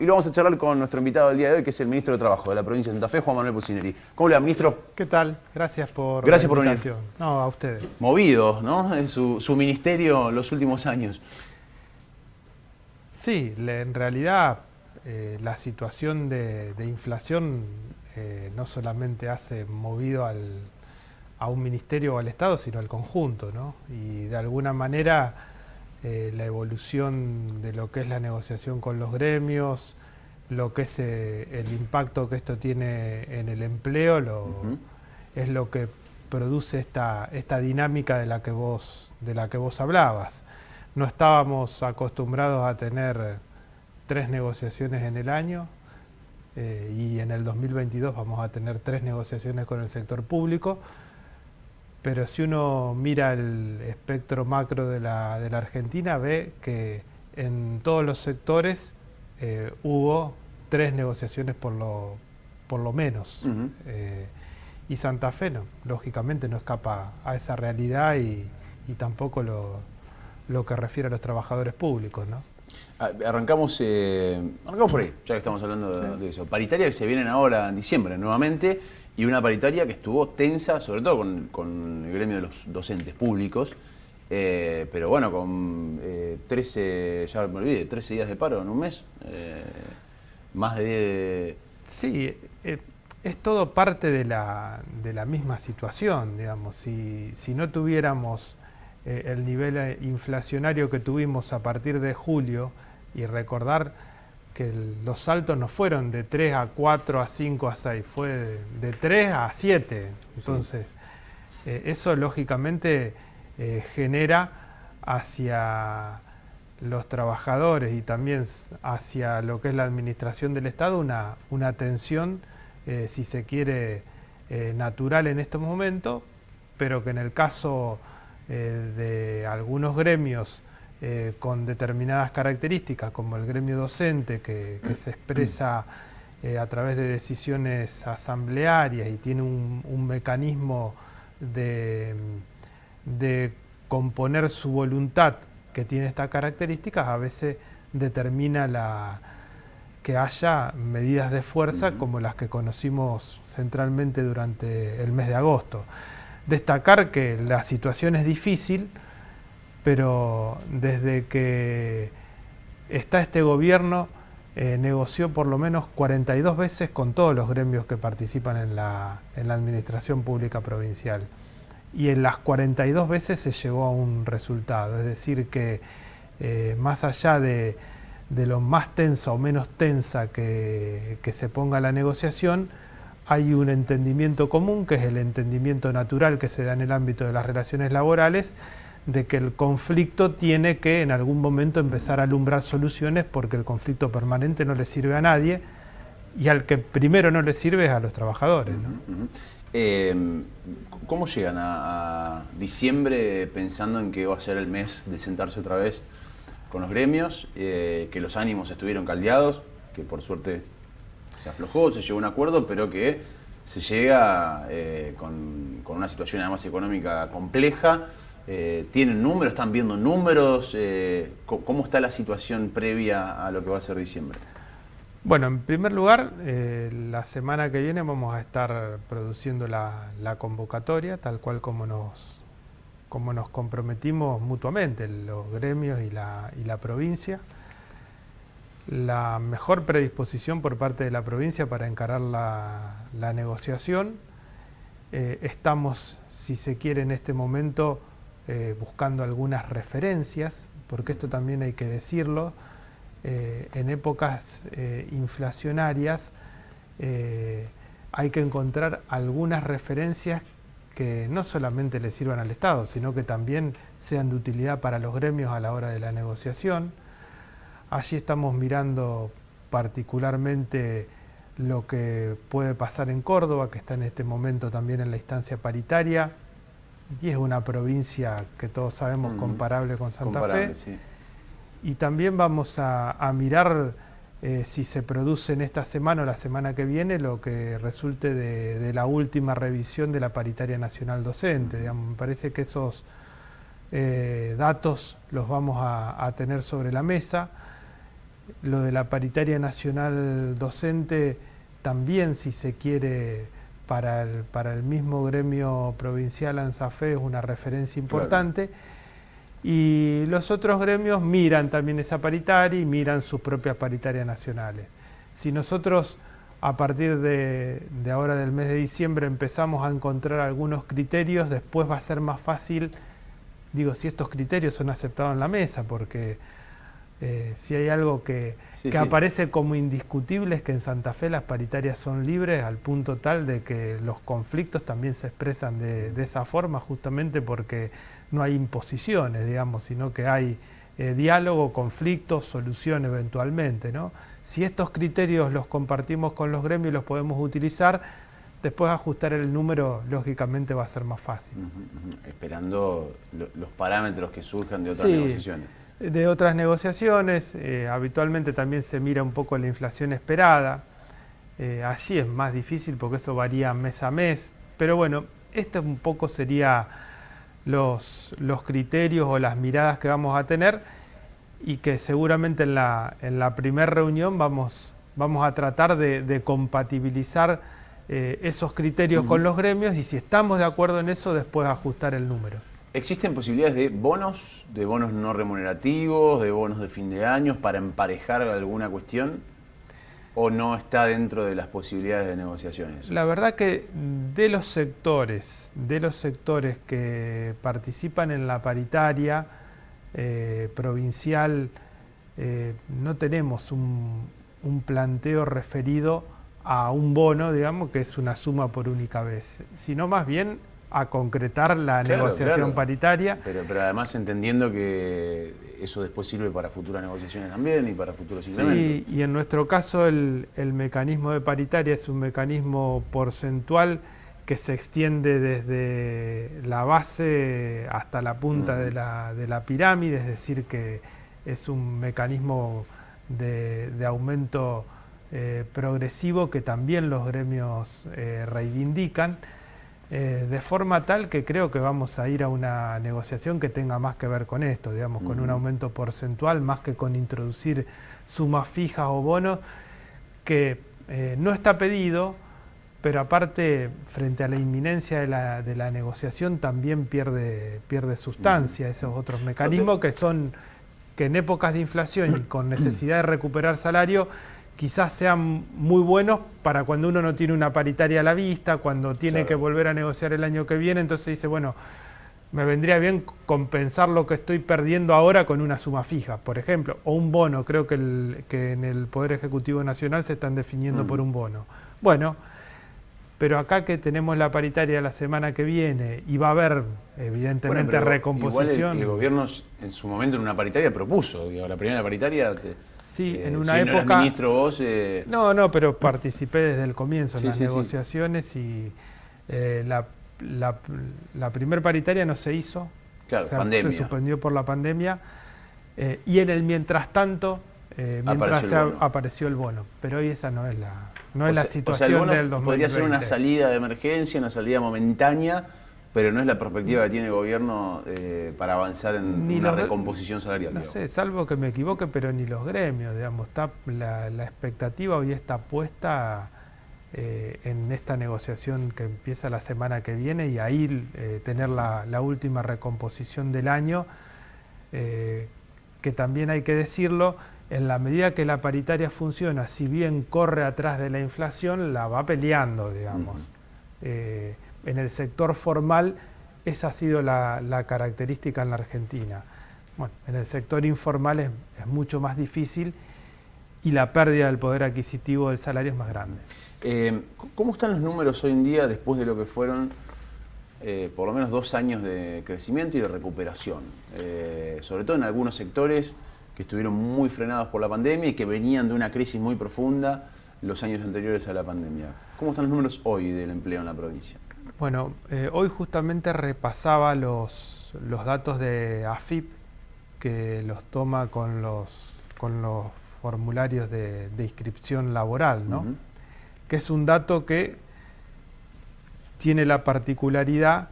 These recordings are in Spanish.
Y lo vamos a charlar con nuestro invitado del día de hoy, que es el ministro de Trabajo de la provincia de Santa Fe, Juan Manuel Pucineri. ¿Cómo le va, ministro? ¿Qué tal? Gracias por la invitación. Venir. No, a ustedes. Movido, ¿no? En su ministerio los últimos años. Sí, en realidad la situación de inflación no solamente hace movido a un ministerio o al Estado, sino al conjunto, ¿no? Y de alguna manera la evolución de lo que es la negociación con los gremios, lo que es el impacto que esto tiene en el empleo, es lo que produce esta dinámica de la que vos hablabas. No estábamos acostumbrados a tener 3 negociaciones en el año y en el 2022 vamos a tener 3 negociaciones con el sector público, pero si uno mira el espectro macro de la Argentina, ve que en todos los sectores hubo 3 negociaciones por lo menos. Y Santa Fe, lógicamente, no escapa a esa realidad y tampoco lo que refiere a los trabajadores públicos, ¿no? Arrancamos por ahí, ya que estamos hablando de eso. Paritaria que se vienen ahora en diciembre nuevamente, y una paritaria que estuvo tensa, sobre todo con el gremio de los docentes públicos, pero bueno, con 13 días de paro en un mes, más de 10... Sí, es todo parte de la misma situación, digamos. Si no tuviéramos el nivel inflacionario que tuvimos a partir de julio, y recordar que los saltos no fueron de 3 a 4 a 5 a 6, fue de 3 a 7. Entonces, eso lógicamente genera hacia los trabajadores y también hacia lo que es la administración del Estado una tensión, si se quiere, natural en estos momentos, pero que en el caso de algunos gremios con determinadas características, como el gremio docente, que se expresa a través de decisiones asamblearias y tiene un mecanismo de componer su voluntad que tiene estas características, a veces determina que haya medidas de fuerza como las que conocimos centralmente durante el mes de agosto. Destacar que la situación es difícil, pero desde que está este gobierno negoció por lo menos 42 veces con todos los gremios que participan en la administración pública provincial. Y en las 42 veces se llegó a un resultado, es decir que más allá de lo más tensa o menos tensa que se ponga la negociación, hay un entendimiento común, que es el entendimiento natural que se da en el ámbito de las relaciones laborales, de que el conflicto tiene que en algún momento empezar a alumbrar soluciones, porque el conflicto permanente no le sirve a nadie, y al que primero no le sirve es a los trabajadores, ¿no? ¿Cómo llegan a diciembre pensando en que va a ser el mes de sentarse otra vez con los gremios, que los ánimos estuvieron caldeados, que por suerte se aflojó, se llegó a un acuerdo, pero que se llega con una situación además económica compleja? ¿Tienen números? ¿Están viendo números? ¿Cómo está la situación previa a lo que va a ser diciembre? Bueno, en primer lugar, la semana que viene vamos a estar produciendo la convocatoria, tal cual como nos comprometimos mutuamente, los gremios y la provincia. La mejor predisposición por parte de la provincia para encarar la negociación. Estamos, si se quiere, en este momento buscando algunas referencias, porque esto también hay que decirlo. En épocas inflacionarias hay que encontrar algunas referencias que no solamente le sirvan al Estado, sino que también sean de utilidad para los gremios a la hora de la negociación. Allí estamos mirando particularmente lo que puede pasar en Córdoba, que está en este momento también en la instancia paritaria, y es una provincia que todos sabemos comparable con Santa Fe. Sí. Y también vamos a mirar si se produce en esta semana o la semana que viene lo que resulte de la última revisión de la paritaria nacional docente. Digamos, me parece que esos datos los vamos a tener sobre la mesa. Lo de la paritaria nacional docente también, si se quiere, para el mismo gremio provincial ANSAFE es una referencia importante. Claro. Y los otros gremios miran también esa paritaria y miran sus propias paritarias nacionales. Si nosotros a partir de ahora del mes de diciembre empezamos a encontrar algunos criterios, después va a ser más fácil, digo, si estos criterios son aceptados en la mesa, porque si hay algo que aparece como indiscutible es que en Santa Fe las paritarias son libres al punto tal de que los conflictos también se expresan de esa forma, justamente porque no hay imposiciones, digamos, sino que hay diálogo, conflictos, solución eventualmente, ¿no? Si estos criterios los compartimos con los gremios y los podemos utilizar, después ajustar el número lógicamente va a ser más fácil. Esperando los parámetros que surjan de otras negociaciones. De otras negociaciones, habitualmente también se mira un poco la inflación esperada. Allí es más difícil porque eso varía mes a mes, pero bueno, esto un poco sería los criterios o las miradas que vamos a tener y que seguramente en la primera reunión vamos a tratar de compatibilizar esos criterios con los gremios y si estamos de acuerdo en eso, después ajustar el número. ¿Existen posibilidades de bonos no remunerativos, de bonos de fin de año para emparejar alguna cuestión? ¿O no está dentro de las posibilidades de negociaciones? La verdad que de los sectores que participan en la paritaria provincial, no tenemos un planteo referido a un bono, digamos, que es una suma por única vez, sino más bien a concretar la negociación paritaria. Pero además entendiendo que eso después sirve para futuras negociaciones también y para futuros incrementos. Sí, y en nuestro caso el mecanismo de paritaria es un mecanismo porcentual que se extiende desde la base hasta la punta de la pirámide, es decir que es un mecanismo de aumento progresivo que también los gremios reivindican. De forma tal que creo que vamos a ir a una negociación que tenga más que ver con esto, digamos, con un aumento porcentual, más que con introducir sumas fijas o bonos, que no está pedido, pero aparte, frente a la inminencia de la negociación, también pierde sustancia esos otros mecanismos que en épocas de inflación y con necesidad de recuperar salario, quizás sean muy buenos para cuando uno no tiene una paritaria a la vista, cuando tiene que volver a negociar el año que viene, entonces dice, bueno, me vendría bien compensar lo que estoy perdiendo ahora con una suma fija, por ejemplo, o un bono, creo que en el Poder Ejecutivo Nacional se están definiendo por un bono. Bueno, pero acá que tenemos la paritaria la semana que viene y va a haber, evidentemente, recomposición. Igual el gobierno en su momento en una paritaria propuso, digo, la primera paritaria... Sí, en una época... No eras ministro vos... No, pero participé desde el comienzo en las negociaciones y la primera paritaria no se hizo. Claro, pandemia. Se suspendió por la pandemia y en el mientras tanto, apareció el bono. Pero hoy esa no es la situación el bono del 2020. Podría ser una salida de emergencia, una salida momentánea, pero no es la perspectiva que tiene el gobierno para avanzar en una recomposición salarial. No sé, salvo que me equivoque, pero ni los gremios, digamos, está la expectativa hoy está puesta en esta negociación que empieza la semana que viene y ahí tener la última recomposición del año, que también hay que decirlo, en la medida que la paritaria funciona, si bien corre atrás de la inflación, la va peleando, digamos. En el sector formal esa ha sido la característica en la Argentina. Bueno, en el sector informal es mucho más difícil y la pérdida del poder adquisitivo del salario es más grande. ¿Cómo están los números hoy en día después de lo que fueron por lo menos 2 años de crecimiento y de recuperación? Sobre todo en algunos sectores que estuvieron muy frenados por la pandemia y que venían de una crisis muy profunda los años anteriores a la pandemia. ¿Cómo están los números hoy del empleo en la provincia? Bueno, hoy justamente repasaba los datos de AFIP, que los toma con los formularios de inscripción laboral, ¿no? Que es un dato que tiene la particularidad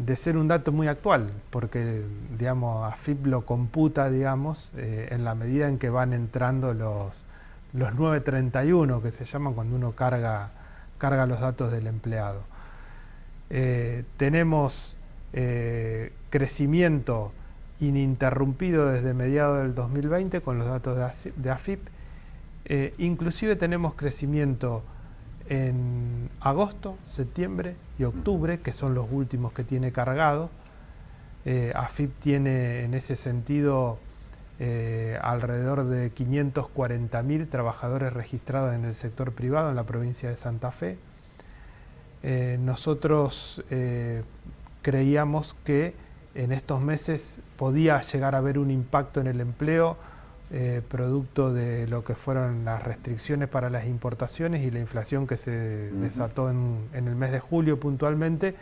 de ser un dato muy actual, porque digamos, AFIP lo computa, digamos, en la medida en que van entrando los 931, que se llaman cuando uno carga los datos del empleado. Tenemos crecimiento ininterrumpido desde mediados del 2020 con los datos de AFIP. Inclusive tenemos crecimiento en agosto, septiembre y octubre, que son los últimos que tiene cargado. AFIP tiene en ese sentido alrededor de 540.000 trabajadores registrados en el sector privado en la provincia de Santa Fe. Nosotros creíamos que en estos meses podía llegar a haber un impacto en el empleo producto de lo que fueron las restricciones para las importaciones y la inflación que se desató en el mes de julio puntualmente,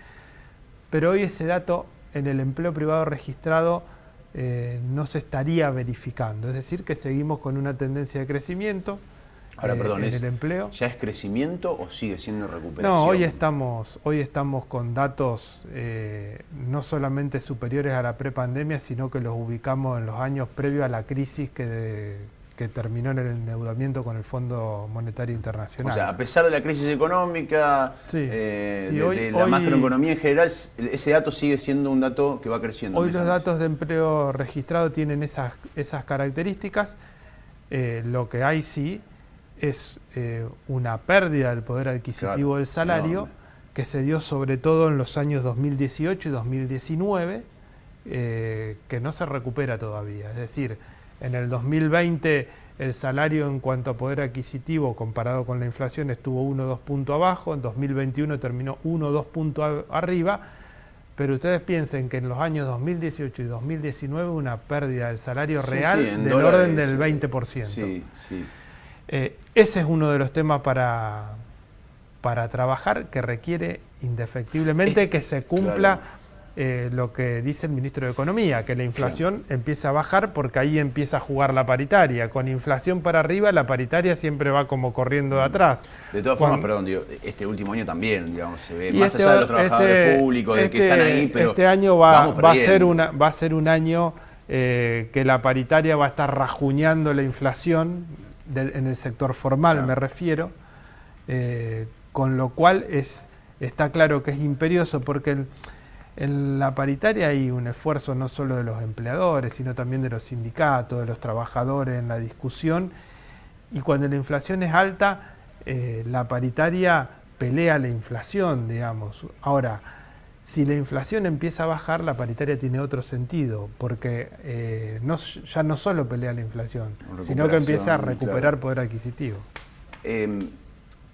pero hoy ese dato en el empleo privado registrado no se estaría verificando, es decir, que seguimos con una tendencia de crecimiento. Ahora, perdón, en el empleo. ¿Ya es crecimiento o sigue siendo recuperación? No, hoy estamos con datos no solamente superiores a la prepandemia, sino que los ubicamos en los años previos a la crisis que terminó en el endeudamiento con el Fondo Monetario Internacional. O sea, a pesar de la crisis económica, de la macroeconomía en general, ese dato sigue siendo un dato que va creciendo. Hoy los datos de empleo registrado tienen esas características. Lo que hay sí es una pérdida del poder adquisitivo del salario, que se dio sobre todo en los años 2018 y 2019, que no se recupera todavía. Es decir, en el 2020 el salario en cuanto a poder adquisitivo comparado con la inflación estuvo 1 o 2 puntos abajo, en 2021 terminó 1 o 2 puntos arriba, pero ustedes piensen que en los años 2018 y 2019 una pérdida del salario real del orden del 20%. Sí, sí. Ese es uno de los temas para trabajar, que requiere indefectiblemente que se cumpla lo que dice el ministro de Economía, que la inflación empiece a bajar, porque ahí empieza a jugar la paritaria. Con inflación para arriba, la paritaria siempre va como corriendo de atrás. De todas formas, perdón, digo, este último año también, digamos, se ve más allá de los trabajadores públicos, de que están ahí, pero este año va a ser un año que la paritaria va a estar rajuñando la inflación en el sector formal, me refiero, con lo cual está claro que es imperioso, porque en la paritaria hay un esfuerzo no solo de los empleadores, sino también de los sindicatos, de los trabajadores en la discusión, y cuando la inflación es alta, la paritaria pelea la inflación, digamos. Ahora, si la inflación empieza a bajar, la paritaria tiene otro sentido, porque ya no solo pelea la inflación, sino que empieza a recuperar poder adquisitivo.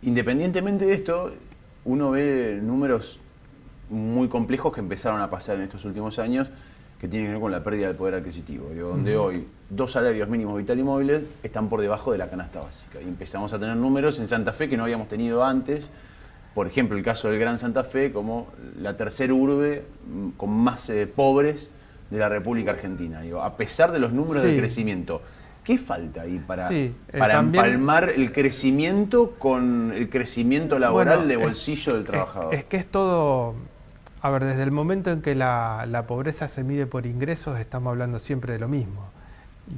Independientemente de esto, uno ve números muy complejos que empezaron a pasar en estos últimos años, que tienen que ver con la pérdida del poder adquisitivo, donde hoy 2 salarios mínimos vital y móviles están por debajo de la canasta básica. Y empezamos a tener números en Santa Fe que no habíamos tenido antes. Por ejemplo, el caso del Gran Santa Fe como la tercera urbe con más pobres de la República Argentina. Digo, a pesar de los números de crecimiento, ¿qué falta ahí para empalmar el crecimiento con el crecimiento laboral de bolsillo del trabajador? Es que es todo... A ver, desde el momento en que la pobreza se mide por ingresos, estamos hablando siempre de lo mismo.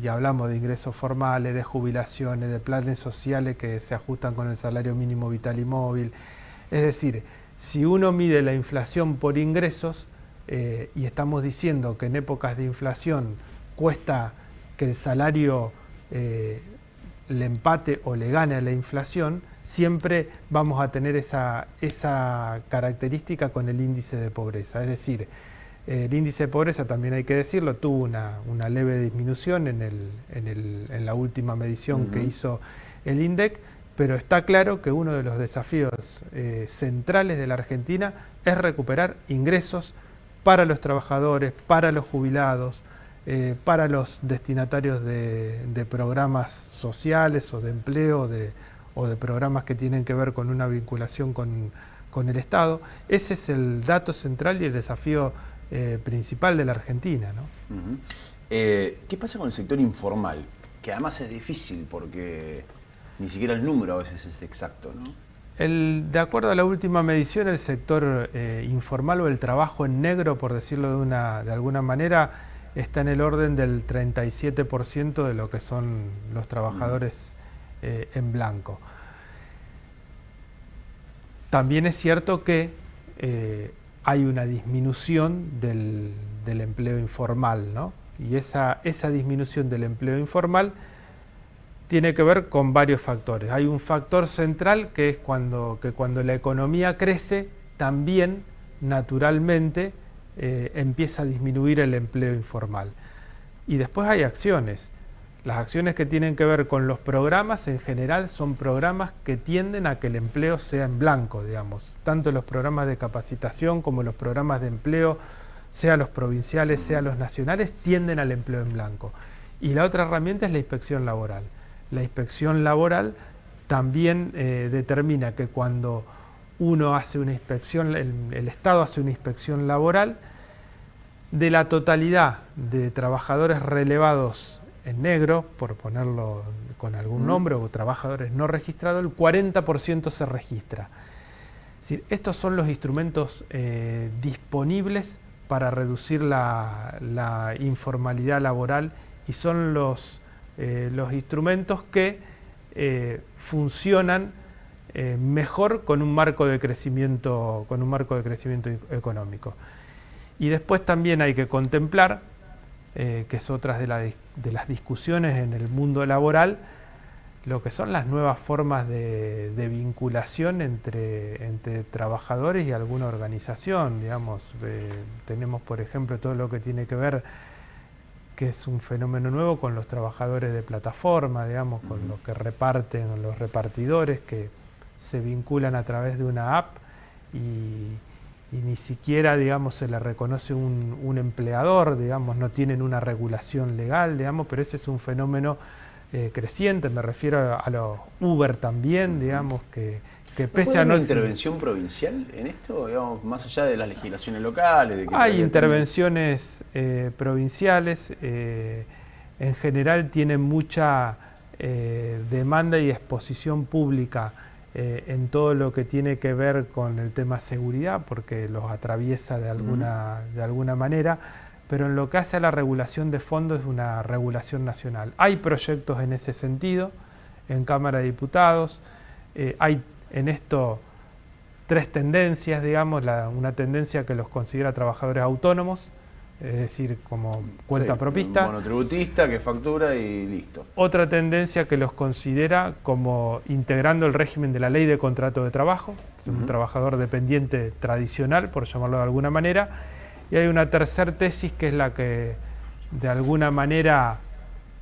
Y hablamos de ingresos formales, de jubilaciones, de planes sociales que se ajustan con el salario mínimo vital y móvil. Es decir, si uno mide la inflación por ingresos, y estamos diciendo que en épocas de inflación cuesta que el salario le empate o le gane a la inflación, siempre vamos a tener esa característica con el índice de pobreza. Es decir, el índice de pobreza, también hay que decirlo, tuvo una leve disminución en la última medición que hizo el INDEC, pero está claro que uno de los desafíos centrales de la Argentina es recuperar ingresos para los trabajadores, para los jubilados, para los destinatarios de programas sociales o de empleo o de programas que tienen que ver con una vinculación con el Estado. Ese es el dato central y el desafío principal de la Argentina, ¿no? ¿Qué pasa con el sector informal? Que además es difícil porque ni siquiera el número a veces es exacto, ¿no? De acuerdo a la última medición, el sector informal o el trabajo en negro, por decirlo de alguna manera, está en el orden del 37% de lo que son los trabajadores en blanco. También es cierto que hay una disminución del empleo informal, ¿no? Y esa disminución del empleo informal tiene que ver con varios factores. Hay un factor central que es cuando la economía crece, también naturalmente empieza a disminuir el empleo informal. Y después hay acciones. Las acciones que tienen que ver con los programas en general son programas que tienden a que el empleo sea en blanco, digamos. Tanto los programas de capacitación como los programas de empleo, sea los provinciales, sea los nacionales, tienden al empleo en blanco. Y la otra herramienta es la inspección laboral. La inspección laboral también determina que cuando uno hace una inspección, el Estado hace una inspección laboral, de la totalidad de trabajadores relevados en negro, por ponerlo con algún nombre, o trabajadores no registrados, el 40% se registra. Es decir, estos son los instrumentos disponibles para reducir la informalidad laboral y son los instrumentos que funcionan mejor con un marco de crecimiento económico. Y después también hay que contemplar, que es otra de las discusiones en el mundo laboral, lo que son las nuevas formas de vinculación entre trabajadores y alguna organización. Digamos, tenemos, por ejemplo, todo lo que tiene que ver, que es un fenómeno nuevo, con los trabajadores de plataforma, digamos, con los que reparten, los repartidores que se vinculan a través de una app y ni siquiera, digamos, se le reconoce un empleador, digamos, no tienen una regulación legal, digamos, pero ese es un fenómeno creciente. Me refiero a los Uber también, digamos, que pese a no... ¿Hay una intervención provincial en esto, digamos, más allá de las legislaciones locales? Hay intervenciones provinciales, en general tienen mucha demanda y exposición pública en todo lo que tiene que ver con el tema seguridad, porque los atraviesa de alguna manera, pero en lo que hace a la regulación de fondo es una regulación nacional. Hay proyectos en ese sentido, en Cámara de Diputados, hay en esto tres tendencias, digamos, una tendencia que los considera trabajadores autónomos, es decir, como cuenta propista. Monotributista que factura y listo. Otra tendencia que los considera como integrando el régimen de la ley de contrato de trabajo, un trabajador dependiente tradicional, por llamarlo de alguna manera. Y hay una tercera tesis que es la que de alguna manera,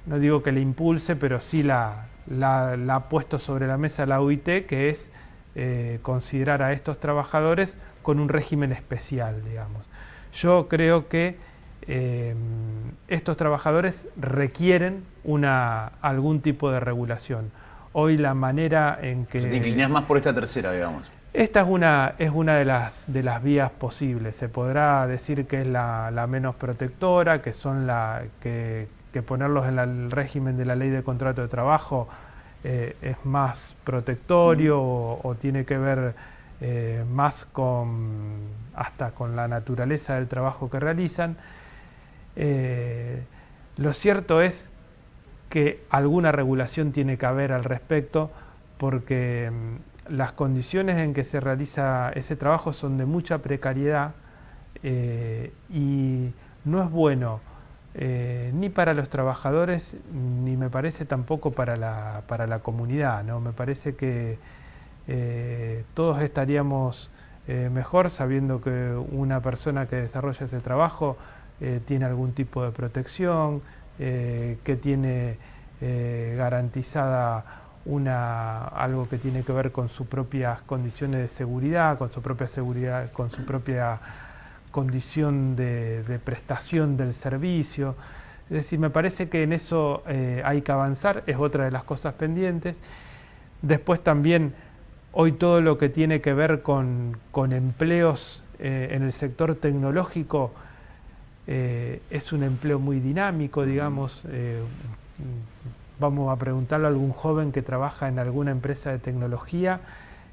no digo que le impulse, pero sí la ha puesto sobre la mesa la OIT, que es considerar a estos trabajadores con un régimen especial, digamos. Yo creo que estos trabajadores requieren algún tipo de regulación. Hoy la manera en que... ¿Te inclinás más por esta tercera, digamos? Esta es una de las vías posibles. Se podrá decir que es la menos protectora, que son que ponerlos en el régimen de la ley de contrato de trabajo es más protectorio o tiene que ver más hasta con la naturaleza del trabajo que realizan. Lo cierto es que alguna regulación tiene que haber al respecto, porque las condiciones en que se realiza ese trabajo son de mucha precariedad y no es bueno ni para los trabajadores, ni me parece tampoco para la comunidad, ¿no? Me parece que todos estaríamos mejor sabiendo que una persona que desarrolla ese trabajo tiene algún tipo de protección, que tiene garantizada algo que tiene que ver con sus propias condiciones de seguridad, con su propia condición de prestación del servicio. Es decir, me parece que en eso hay que avanzar, es otra de las cosas pendientes. Después también, hoy todo lo que tiene que ver con empleos en el sector tecnológico es un empleo muy dinámico, digamos. Vamos a preguntarle a algún joven que trabaja en alguna empresa de tecnología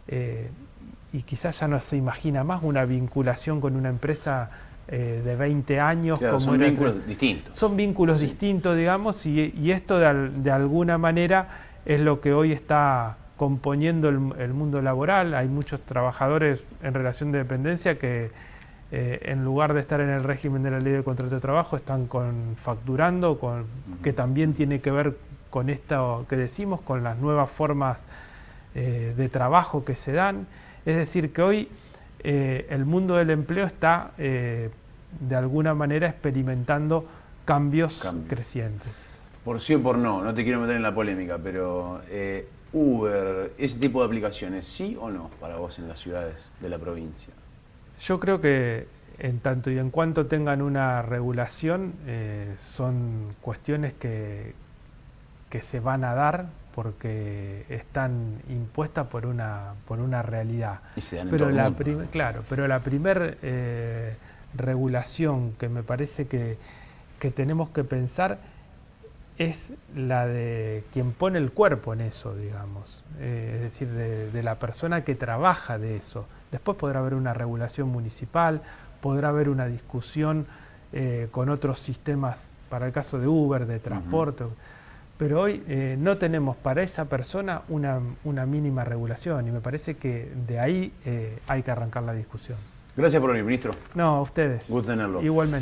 y quizás ya no se imagina más una vinculación con una empresa de 20 años. Claro, como son vínculos distintos. Son vínculos distintos, digamos, y esto de alguna manera es lo que hoy está componiendo el mundo laboral. Hay muchos trabajadores en relación de dependencia que en lugar de estar en el régimen de la ley de contrato de trabajo están facturando, que también tiene que ver con esto que decimos, con las nuevas formas de trabajo que se dan. Es decir, que hoy el mundo del empleo está de alguna manera experimentando cambios crecientes. Por sí o por no, no te quiero meter en la polémica, pero Uber, ese tipo de aplicaciones, ¿sí o no para vos en las ciudades de la provincia? Yo creo que en tanto y en cuanto tengan una regulación, son cuestiones que se van a dar porque están impuestas por una realidad. Y se dan en pero todo el mundo. Claro, pero la primer regulación que me parece que tenemos que pensar es la de quien pone el cuerpo en eso, digamos, es decir, de la persona que trabaja de eso. Después podrá haber una regulación municipal, podrá haber una discusión con otros sistemas, para el caso de Uber, de transporte, pero hoy no tenemos para esa persona una mínima regulación y me parece que de ahí hay que arrancar la discusión. Gracias por venir, ministro. No, a ustedes. Gusto tenerlo. Igualmente.